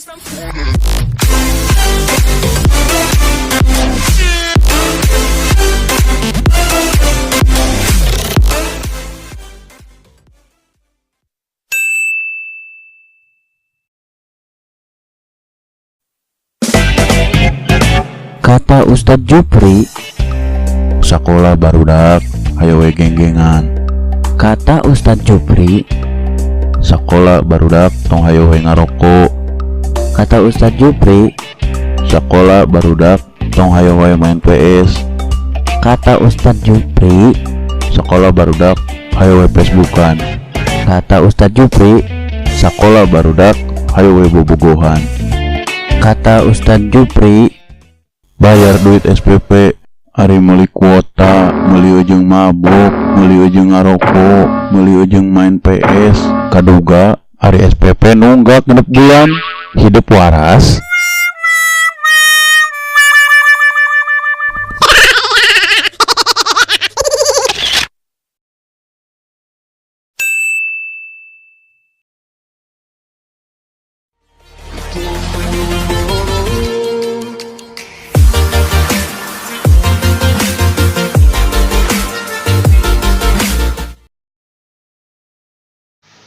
Kata Ustadz Jupri, Sakola barudak hayo we genggengan. kata Ustadz Jupri, Sakola barudak tong hayo we ngarokok. kata Ustadz Jupri, Sakola barudak tong hayo we main PS. kata Ustadz Jupri, Sakola barudak hayo we Facebookan. kata Ustadz Jupri, Sakola barudak hayo we bobogohan. kata Ustadz Jupri, Bayar duit SPP, ari meuli kuota, meuli ujung mabuk, meuli ujung ngarokok, meuli ujung main PS. Kaduga ari SPP nunggak genep bulan. Hidup waras.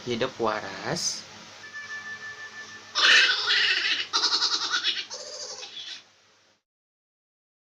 Hidup waras